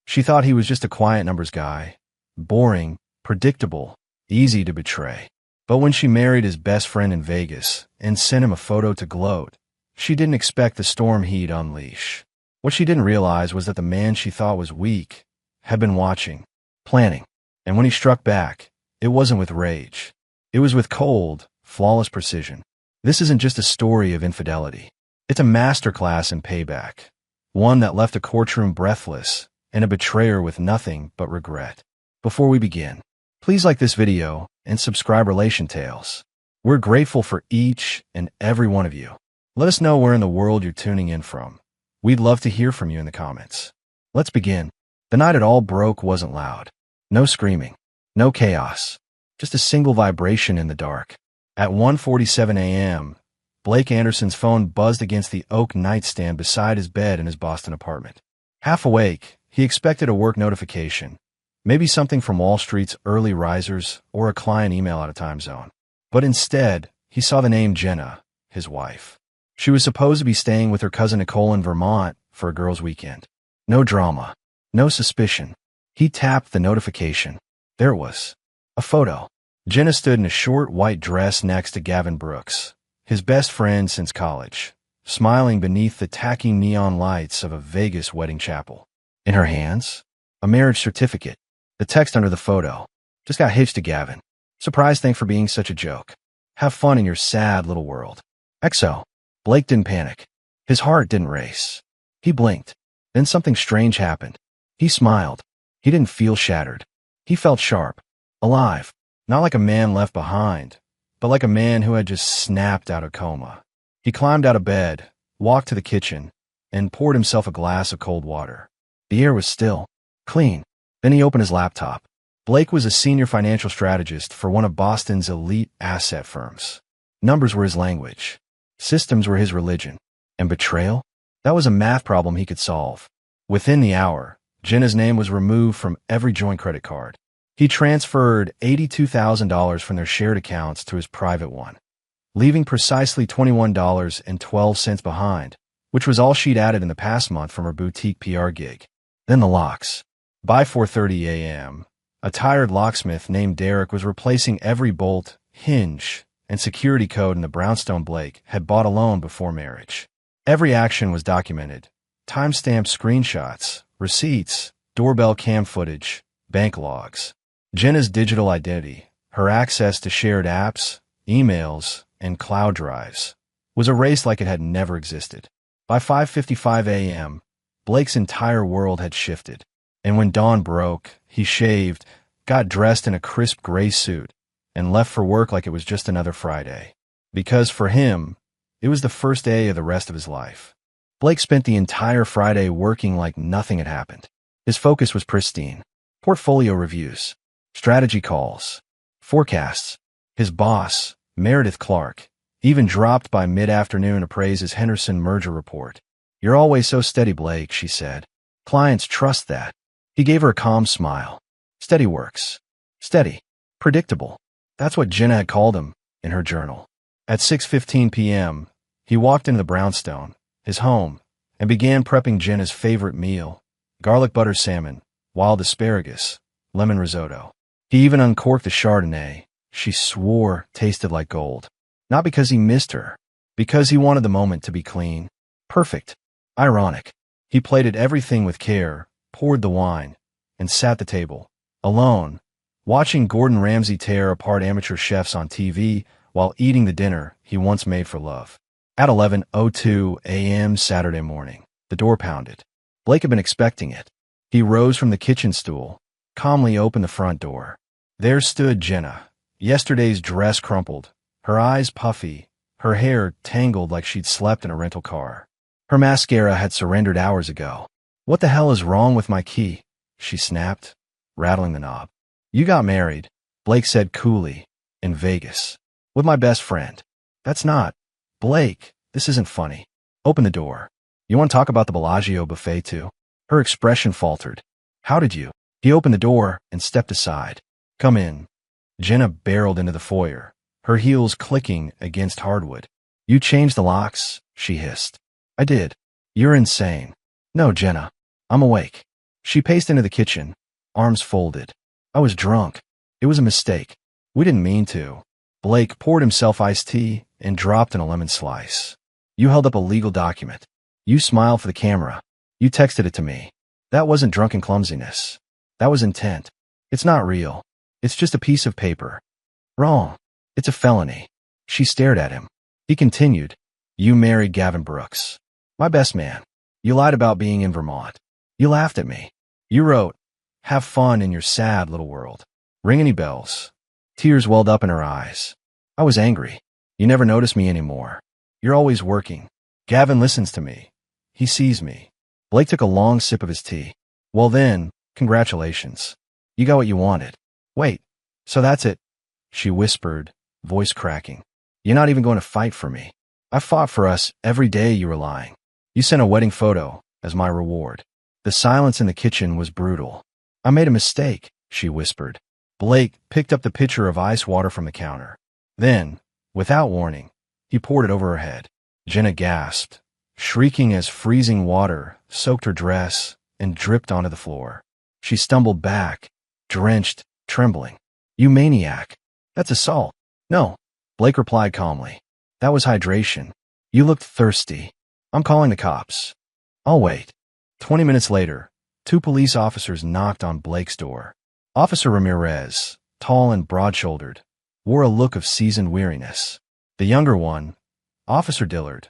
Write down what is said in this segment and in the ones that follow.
She thought he was just a quiet numbers guy. Boring, predictable, easy to betray. But when she married his best friend in Vegas and sent him a photo to gloat, she didn't expect the storm he'd unleash. What she didn't realize was that the man she thought was weak had been watching, planning. And when he struck back, it wasn't with rage. It was with cold, flawless precision. This isn't just a story of infidelity. It's a masterclass in payback. One that left a courtroom breathless and a betrayer with nothing but regret. Before we begin, please like this video and subscribe Relation Tales. We're grateful for each and every one of you. Let us know where in the world you're tuning in from. We'd love to hear from you in the comments. Let's begin. The night it all broke wasn't loud. No screaming. No chaos. Just a single vibration in the dark. At 1:47 a.m., Blake Anderson's phone buzzed against the oak nightstand beside his bed in his Boston apartment. Half awake, he expected a work notification, maybe something from Wall Street's early risers or a client email out of time zone. But instead, he saw the name Jenna, his wife. She was supposed to be staying with her cousin Nicole in Vermont for a girls' weekend. No drama. No suspicion. He tapped the notification. There it was. A photo. Jenna stood in a short white dress next to Gavin Brooks, his best friend since college, smiling beneath the tacky neon lights of a Vegas wedding chapel. In her hands, a marriage certificate. The text under the photo. Just got hitched to Gavin. Surprise, thanks for being such a joke. Have fun in your sad little world. XO. Blake didn't panic. His heart didn't race. He blinked. Then something strange happened. He smiled. He didn't feel shattered. He felt sharp. Alive. Not like a man left behind, but like a man who had just snapped out of coma. He climbed out of bed, walked to the kitchen, and poured himself a glass of cold water. The air was still, clean. Then he opened his laptop. Blake was a senior financial strategist for one of Boston's elite asset firms. Numbers were his language. Systems were his religion. And betrayal? That was a math problem he could solve. Within the hour, Jenna's name was removed from every joint credit card. He transferred $82,000 from their shared accounts to his private one, leaving precisely $21.12 behind, which was all she'd added in the past month from her boutique PR gig. Then the locks. By 4:30 a.m., a tired locksmith named Derek was replacing every bolt, hinge, and security code in the brownstone Blake had bought alone before marriage. Every action was documented. Time-stamped screenshots, receipts, doorbell cam footage, bank logs. Jenna's digital identity, her access to shared apps, emails, and cloud drives, was erased like it had never existed. By 5:55 a.m., Blake's entire world had shifted. And when dawn broke, he shaved, got dressed in a crisp gray suit, and left for work like it was just another Friday. Because for him, it was the first day of the rest of his life. Blake spent the entire Friday working like nothing had happened. His focus was pristine. Portfolio reviews, strategy calls, forecasts. His boss, Meredith Clark, even dropped by mid-afternoon to praise his Henderson merger report. "You're always so steady, Blake," she said. "Clients trust that." He gave her a calm smile. Steady works. Steady. Predictable. That's what Jenna had called him in her journal. At 6:15 p.m., he walked into the brownstone, his home, and began prepping Jenna's favorite meal, garlic butter salmon, wild asparagus, lemon risotto. He even uncorked the Chardonnay she swore tasted like gold. Not because he missed her, because he wanted the moment to be clean, perfect, ironic. He plated everything with care, poured the wine, and sat at the table, alone, watching Gordon Ramsay tear apart amateur chefs on TV while eating the dinner he once made for love. At 11:02 a.m. Saturday morning, the door pounded. Blake had been expecting it. He rose from the kitchen stool, calmly opened the front door. There stood Jenna, yesterday's dress crumpled, her eyes puffy, her hair tangled like she'd slept in a rental car. Her mascara had surrendered hours ago. "What the hell is wrong with my key?" she snapped, rattling the knob. "You got married," Blake said coolly, "in Vegas. With my best friend." "That's not. Blake, this isn't funny. Open the door. You want to talk about the Bellagio buffet too?" Her expression faltered. "How did you?" He opened the door and stepped aside. "Come in." Jenna barreled into the foyer, her heels clicking against hardwood. "You changed the locks?" she hissed. "I did." "You're insane." "No, Jenna. I'm awake." She paced into the kitchen, arms folded. I was drunk. It was a mistake. We didn't mean to. Blake poured himself iced tea and dropped in a lemon slice. You held up a legal document. You smiled for the camera. You texted it to me. That wasn't drunken clumsiness. That was intent. It's not real. It's just a piece of paper. Wrong. It's a felony. She stared at him. He continued. You married Gavin Brooks. My best man. You lied about being in Vermont. You laughed at me. You wrote, have fun in your sad little world. Ring any bells? Tears welled up in her eyes. I was angry. You never notice me anymore. You're always working. Gavin listens to me. He sees me. Blake took a long sip of his tea. Well then, congratulations. You got what you wanted. Wait, so that's it? She whispered, voice cracking. You're not even going to fight for me. I fought for us every day you were lying. You sent a wedding photo as my reward. The silence in the kitchen was brutal. I made a mistake, she whispered. Blake picked up the pitcher of ice water from the counter. Then, without warning, he poured it over her head. Jenna gasped, shrieking as freezing water soaked her dress and dripped onto the floor. She stumbled back, drenched, trembling. You maniac. That's assault. No, Blake replied calmly. That was hydration. You looked thirsty. I'm calling the cops. I'll wait. 20 minutes later, 2 police officers knocked on Blake's door. Officer Ramirez, tall and broad-shouldered, wore a look of seasoned weariness. The younger one, Officer Dillard,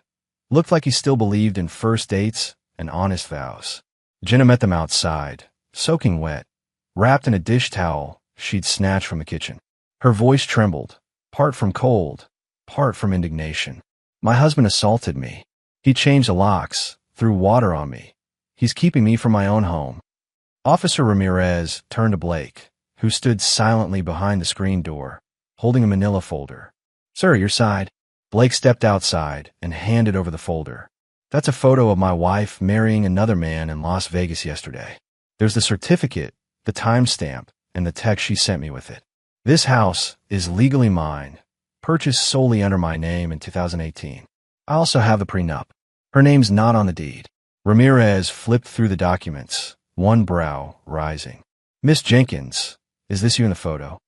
looked like he still believed in first dates and honest vows. Jenna met them outside, soaking wet, wrapped in a dish towel she'd snatched from the kitchen. Her voice trembled, part from cold, part from indignation. My husband assaulted me. He changed the locks, threw water on me. He's keeping me from my own home. Officer Ramirez turned to Blake, who stood silently behind the screen door, holding a manila folder. Sir, your side. Blake stepped outside and handed over the folder. That's a photo of my wife marrying another man in Las Vegas yesterday. There's the certificate, the timestamp, and the text she sent me with it. This house is legally mine, purchased solely under my name in 2018. I also have the prenup. Her name's not on the deed. Ramirez flipped through the documents, one brow rising. Miss Jenkins, is this you in the photo?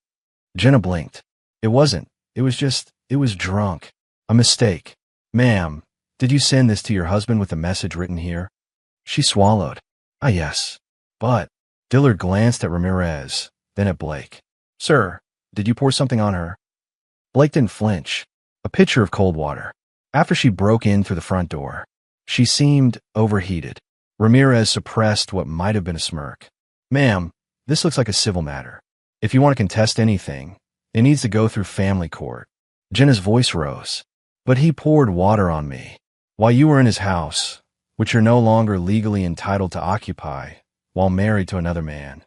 Jenna blinked. It wasn't. It was drunk. A mistake. Ma'am, did you send this to your husband with a message written here? She swallowed. Ah, yes. But, Dillard glanced at Ramirez, then at Blake. Sir, did you pour something on her? Blake didn't flinch. A pitcher of cold water. After she broke in through the front door, she seemed overheated. Ramirez suppressed what might have been a smirk. Ma'am, this looks like a civil matter. If you want to contest anything, it needs to go through family court. Jenna's voice rose. But he poured water on me while you were in his house, which you're no longer legally entitled to occupy, while married to another man.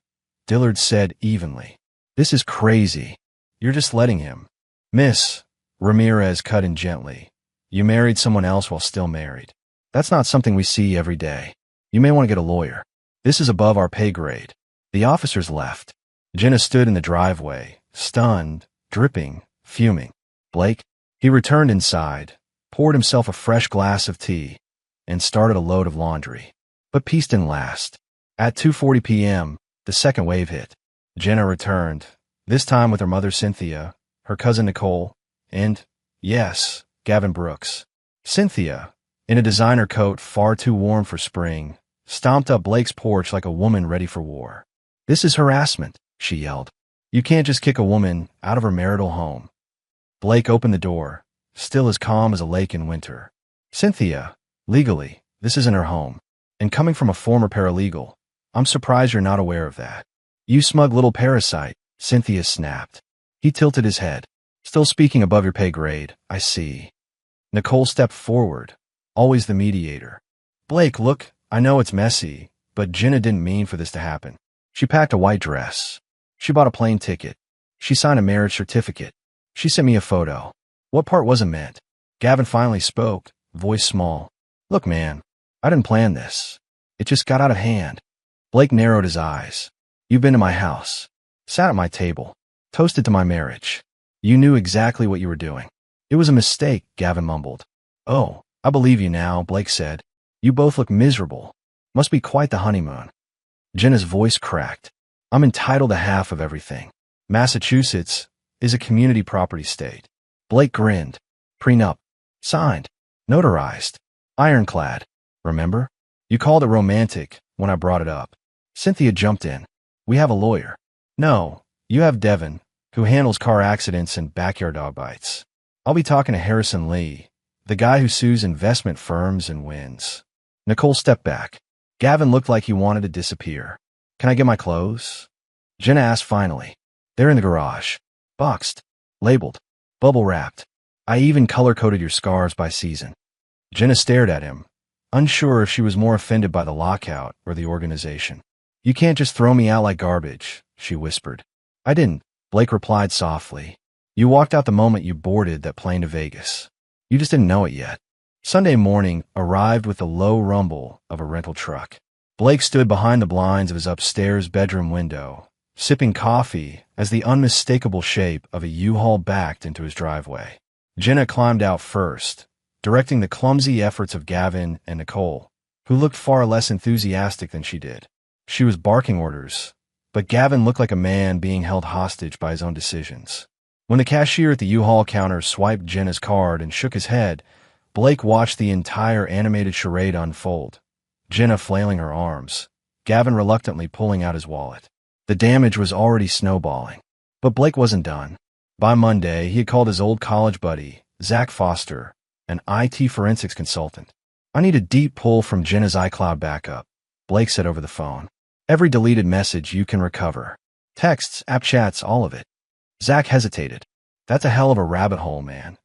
Dillard said evenly. This is crazy. You're just letting him. Miss, Ramirez cut in gently. You married someone else while still married. That's not something we see every day. You may want to get a lawyer. This is above our pay grade. The officers left. Jenna stood in the driveway, stunned, dripping, fuming. Blake? He returned inside, poured himself a fresh glass of tea, and started a load of laundry. But peace didn't last. At 2:40 p.m., the second wave hit. Jenna returned, this time with her mother Cynthia, her cousin Nicole, and, yes, Gavin Brooks. Cynthia, in a designer coat far too warm for spring, stomped up Blake's porch like a woman ready for war. This is harassment, she yelled. You can't just kick a woman out of her marital home. Blake opened the door, still as calm as a lake in winter. Cynthia, legally, this isn't her home. And coming from a former paralegal, I'm surprised you're not aware of that. You smug little parasite, Cynthia snapped. He tilted his head. Still speaking above your pay grade, I see. Nicole stepped forward, always the mediator. Blake, look, I know it's messy, but Jenna didn't mean for this to happen. She packed a white dress. She bought a plane ticket. She signed a marriage certificate. She sent me a photo. What part wasn't meant? Gavin finally spoke, voice small. Look, man, I didn't plan this. It just got out of hand. Blake narrowed his eyes. You've been to my house, sat at my table, toasted to my marriage. You knew exactly what you were doing. It was a mistake, Gavin mumbled. Oh, I believe you now, Blake said. You both look miserable. Must be quite the honeymoon. Jenna's voice cracked. I'm entitled to half of everything. Massachusetts is a community property state. Blake grinned. Prenup. Signed. Notarized. Ironclad. Remember? You called it romantic when I brought it up. Cynthia jumped in. We have a lawyer. No, you have Devin, who handles car accidents and backyard dog bites. I'll be talking to Harrison Lee, the guy who sues investment firms and wins. Nicole stepped back. Gavin looked like he wanted to disappear. Can I get my clothes? Jenna asked finally. They're in the garage. Boxed. Labeled. Bubble wrapped. I even color-coded your scars by season. Jenna stared at him, unsure if she was more offended by the lockout or the organization. You can't just throw me out like garbage, she whispered. I didn't, Blake replied softly. You walked out the moment you boarded that plane to Vegas. You just didn't know it yet. Sunday morning arrived with the low rumble of a rental truck. Blake stood behind the blinds of his upstairs bedroom window, sipping coffee as the unmistakable shape of a U-Haul backed into his driveway. Jenna climbed out first, directing the clumsy efforts of Gavin and Nicole, who looked far less enthusiastic than she did. She was barking orders, but Gavin looked like a man being held hostage by his own decisions. When the cashier at the U-Haul counter swiped Jenna's card and shook his head, Blake watched the entire animated charade unfold, Jenna flailing her arms, Gavin reluctantly pulling out his wallet. The damage was already snowballing, but Blake wasn't done. By Monday, he had called his old college buddy, Zach Foster, an IT forensics consultant. I need a deep pull from Jenna's iCloud backup, Blake said over the phone. Every deleted message you can recover. Texts, app chats, all of it. Zach hesitated. That's a hell of a rabbit hole, man.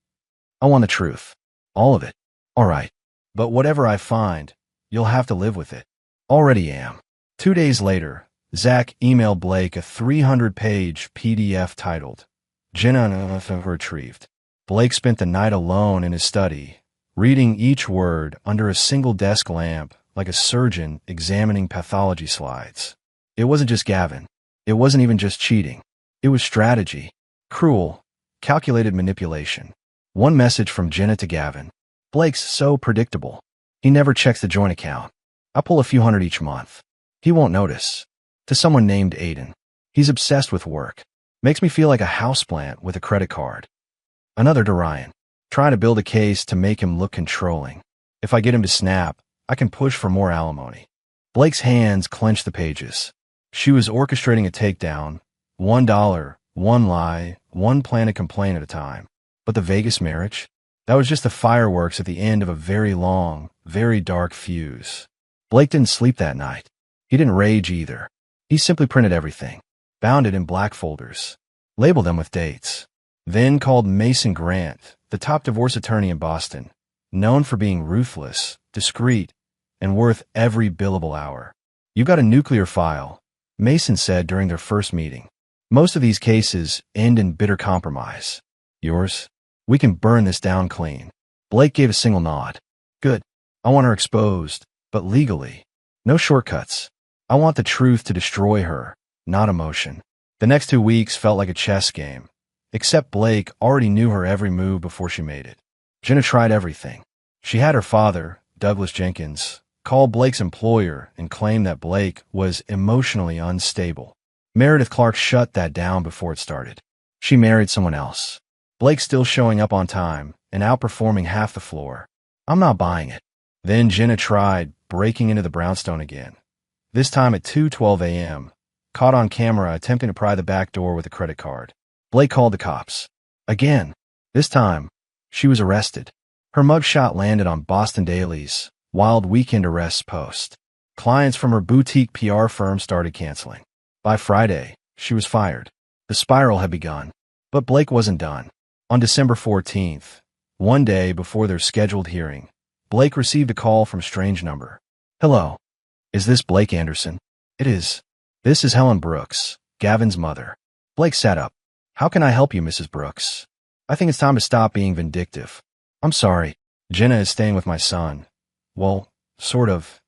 I want the truth. All of it. All right. But whatever I find, you'll have to live with it. Already am. 2 days later, Zach emailed Blake a 300-page PDF titled, Jenna retrieved. Blake spent the night alone in his study, reading each word under a single desk lamp like a surgeon examining pathology slides. It wasn't just Gavin. It wasn't even just cheating. It was strategy. Cruel, calculated manipulation. One message from Jenna to Gavin. Blake's so predictable. He never checks the joint account. I pull a few hundred each month. He won't notice. To someone named Aiden. He's obsessed with work. Makes me feel like a houseplant with a credit card. Another to Ryan. Trying to build a case to make him look controlling. If I get him to snap, I can push for more alimony. Blake's hands clenched the pages. She was orchestrating a takedown. $1, one lie, one planted complaint at a time. But the Vegas marriage? That was just the fireworks at the end of a very long, very dark fuse. Blake didn't sleep that night. He didn't rage either. He simply printed everything, bound it in black folders, labeled them with dates, then called Mason Grant, the top divorce attorney in Boston, known for being ruthless, discreet, and worth every billable hour. You got a nuclear file, Mason said during their first meeting. Most of these cases end in bitter compromise. Yours? We can burn this down clean. Blake gave a single nod. Good. I want her exposed, but legally. No shortcuts. I want the truth to destroy her, not emotion. The next 2 weeks felt like a chess game, except Blake already knew her every move before she made it. Jenna tried everything. She had her father, Douglas Jenkins, call Blake's employer and claim that Blake was emotionally unstable. Meredith Clark shut that down before it started. She married someone else. Blake still showing up on time and outperforming half the floor. I'm not buying it. Then Jenna tried breaking into the brownstone again. This time at 2:12 a.m., caught on camera attempting to pry the back door with a credit card. Blake called the cops. Again. This time, she was arrested. Her mugshot landed on Boston Daily's Wild Weekend Arrests post. Clients from her boutique PR firm started canceling. By Friday, she was fired. The spiral had begun. But Blake wasn't done. On December 14th, one day before their scheduled hearing, Blake received a call from a strange number. Hello. Is this Blake Anderson? It is. This is Helen Brooks, Gavin's mother. Blake sat up. How can I help you, Mrs. Brooks? I think it's time to stop being vindictive. I'm sorry. Jenna is staying with my son. Well, sort of.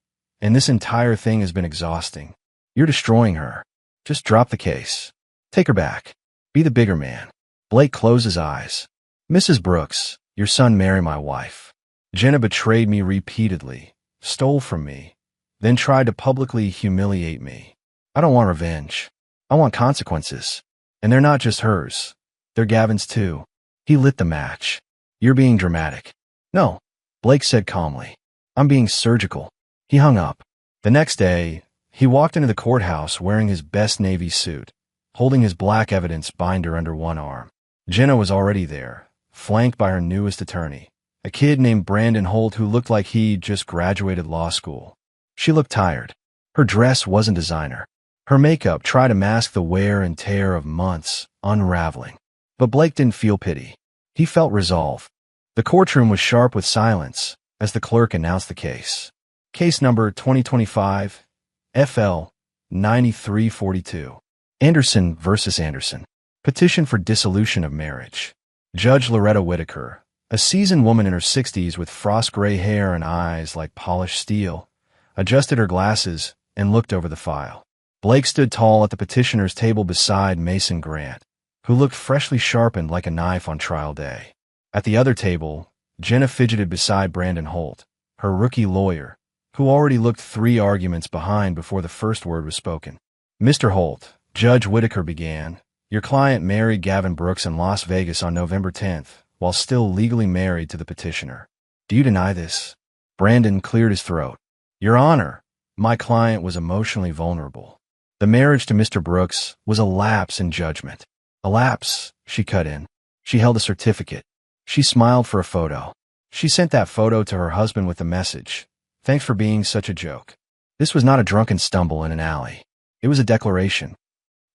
And this entire thing has been exhausting. You're destroying her. Just drop the case. Take her back. Be the bigger man. Blake closed his eyes. Mrs. Brooks, your son married my wife. Jenna betrayed me repeatedly, stole from me, then tried to publicly humiliate me. I don't want revenge. I want consequences. And they're not just hers. They're Gavin's too. He lit the match. You're being dramatic. No, Blake said calmly. I'm being surgical. He hung up. The next day, he walked into the courthouse wearing his best Navy suit, holding his black evidence binder under one arm. Jenna was already there, flanked by her newest attorney, a kid named Brandon Holt who looked like he'd just graduated law school. She looked tired. Her dress wasn't designer. Her makeup tried to mask the wear and tear of months unraveling. But Blake didn't feel pity. He felt resolve. The courtroom was sharp with silence as the clerk announced the case. Case number 2025 FL 9342. Anderson versus Anderson. Petition for dissolution of marriage. Judge Loretta Whitaker, a seasoned woman in her 60s with frost-gray hair and eyes like polished steel, adjusted her glasses and looked over the file. Blake stood tall at the petitioner's table beside Mason Grant, who looked freshly sharpened like a knife on trial day. At the other table, Jenna fidgeted beside Brandon Holt, her rookie lawyer, who already looked 3 arguments behind before the first word was spoken. Mr. Holt, Judge Whitaker began, your client married Gavin Brooks in Las Vegas on November 10th, while still legally married to the petitioner. Do you deny this? Brandon cleared his throat. Your Honor, my client was emotionally vulnerable. The marriage to Mr. Brooks was a lapse in judgment. A lapse, she cut in. She held a certificate. She smiled for a photo. She sent that photo to her husband with the message, thanks for being such a joke. This was not a drunken stumble in an alley. It was a declaration.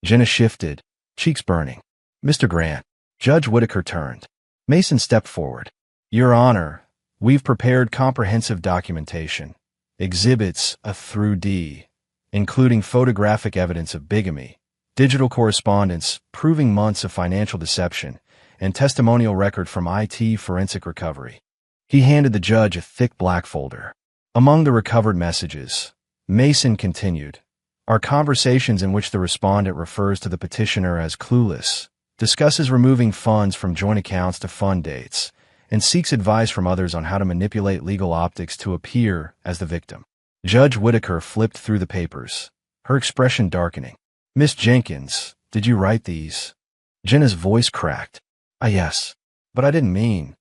Jenna shifted, cheeks burning. Mr. Grant. Judge Whitaker turned. Mason stepped forward. Your Honor, we've prepared comprehensive documentation, exhibits A through D, including photographic evidence of bigamy, digital correspondence proving months of financial deception, and testimonial record from IT forensic recovery. He handed the judge a thick black folder. Among the recovered messages, Mason continued, are conversations in which the respondent refers to the petitioner as clueless, discusses removing funds from joint accounts to fund dates, and seeks advice from others on how to manipulate legal optics to appear as the victim. Judge Whitaker flipped through the papers, her expression darkening. Miss Jenkins, did you write these? Jenna's voice cracked. Yes, but I didn't mean.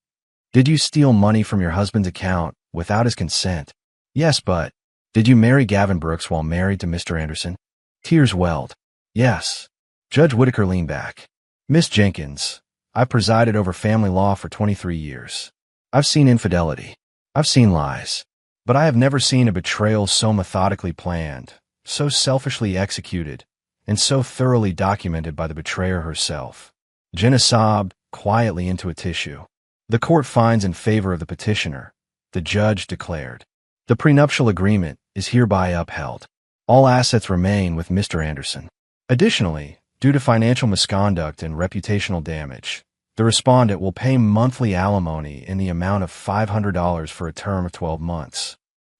Did you steal money from your husband's account without his consent? Yes, but did you marry Gavin Brooks while married to Mr. Anderson? Tears welled. Yes. Judge Whitaker leaned back. Miss Jenkins, I presided over family law for 23 years. I've seen infidelity. I've seen lies. But I have never seen a betrayal so methodically planned, so selfishly executed, and so thoroughly documented by the betrayer herself. Jenna sobbed quietly into a tissue. The court finds in favor of the petitioner, the judge declared. The prenuptial agreement is hereby upheld. All assets remain with Mr. Anderson. Additionally, due to financial misconduct and reputational damage, the respondent will pay monthly alimony in the amount of $500 for a term of 12 months.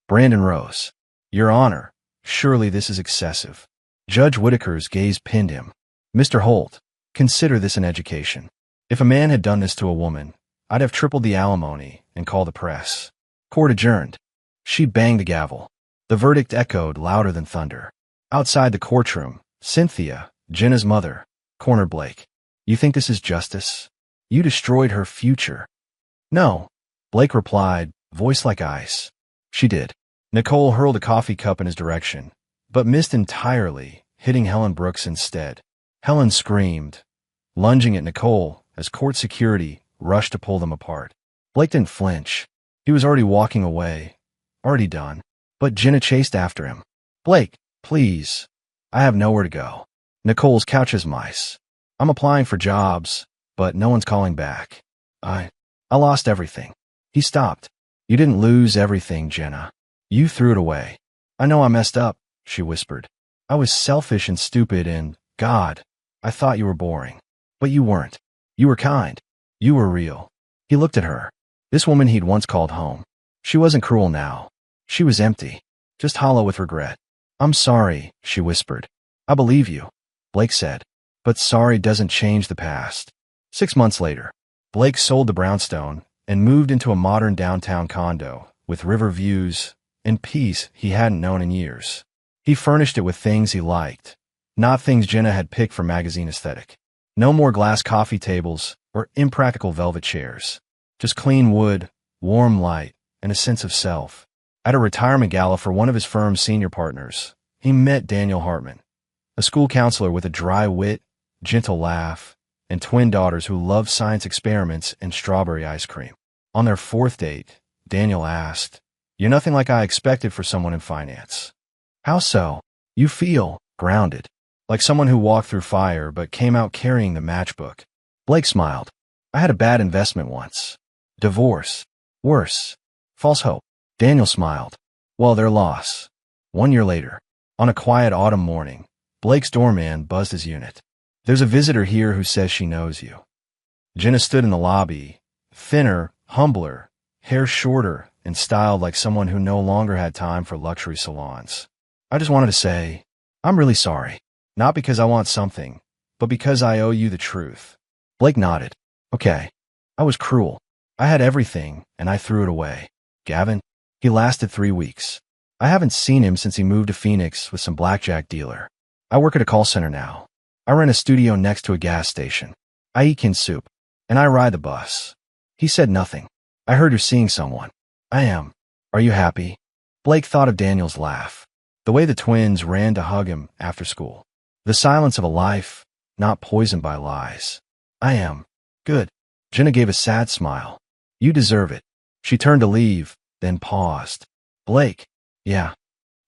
Brandon rose. Your Honor, surely this is excessive. Judge Whitaker's gaze pinned him. Mr. Holt, consider this an education. If a man had done this to a woman, I'd have tripled the alimony and called the press. Court adjourned. She banged the gavel. The verdict echoed louder than thunder. Outside the courtroom, Cynthia, Jenna's mother, cornered Blake. You think this is justice? You destroyed her future. No, Blake replied, voice like ice. She did. Nicole hurled a coffee cup in his direction, but missed entirely, hitting Helen Brooks instead. Helen screamed, lunging at Nicole as court security rushed to pull them apart. Blake didn't flinch. He was already walking away, already done. But Jenna chased after him. Blake, please. I have nowhere to go. Nicole's couch is mice. I'm applying for jobs, but no one's calling back. I lost everything. He stopped. You didn't lose everything, Jenna. You threw it away. I know I messed up, she whispered. I was selfish and stupid and, God, I thought you were boring. But you weren't. You were kind. You were real. He looked at her. This woman he'd once called home. She wasn't cruel now. She was empty, just hollow with regret. I'm sorry, she whispered. I believe you, Blake said. But sorry doesn't change the past. 6 months later, Blake sold the brownstone and moved into a modern downtown condo with river views and peace he hadn't known in years. He furnished it with things he liked, not things Jenna had picked for magazine aesthetic. No more glass coffee tables or impractical velvet chairs. Just clean wood, warm light, and a sense of self. At a retirement gala for one of his firm's senior partners, he met Daniel Hartman, a school counselor with a dry wit, gentle laugh, and twin daughters who loved science experiments and strawberry ice cream. On their fourth date, Daniel asked, "You're nothing like I expected for someone in finance." "How so?" "You feel grounded, like someone who walked through fire but came out carrying the matchbook." Blake smiled. "I had a bad investment once. Divorce. Worse. False hope." Daniel smiled. "Well, their loss." 1 year later, on a quiet autumn morning, Blake's doorman buzzed his unit. "There's a visitor here who says she knows you." Jenna stood in the lobby, thinner, humbler, hair shorter, and styled like someone who no longer had time for luxury salons. "I just wanted to say, I'm really sorry. Not because I want something, but because I owe you the truth." Blake nodded. "Okay. I was cruel. I had everything, and I threw it away." "Gavin?" "He lasted 3 weeks. I haven't seen him since he moved to Phoenix with some blackjack dealer. I work at a call center now. I rent a studio next to a gas station. I eat canned soup, and I ride the bus." He said nothing. "I heard you're seeing someone." "I am. Are you happy?" Blake thought of Daniel's laugh, the way the twins ran to hug him after school. The silence of a life, not poisoned by lies. "I am. Good." Jenna gave a sad smile. "You deserve it." She turned to leave, then paused. "Blake, yeah.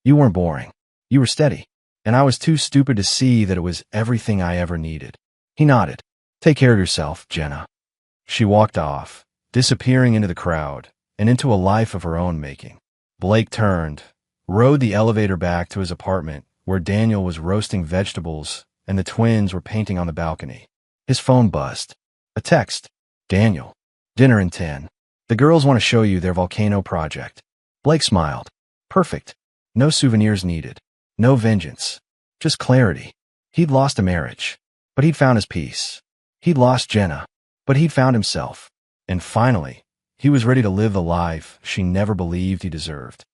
You weren't boring. You were steady. And I was too stupid to see that it was everything I ever needed." He nodded. "Take care of yourself, Jenna." She walked off, disappearing into the crowd and into a life of her own making. Blake turned, rode the elevator back to his apartment where Daniel was roasting vegetables and the twins were painting on the balcony. His phone buzzed. A text. "Daniel, dinner in 10. The girls want to show you their volcano project." Blake smiled. Perfect. No souvenirs needed. No vengeance. Just clarity. He'd lost a marriage, but he'd found his peace. He'd lost Jenna, but he'd found himself. And finally, he was ready to live the life she never believed he deserved.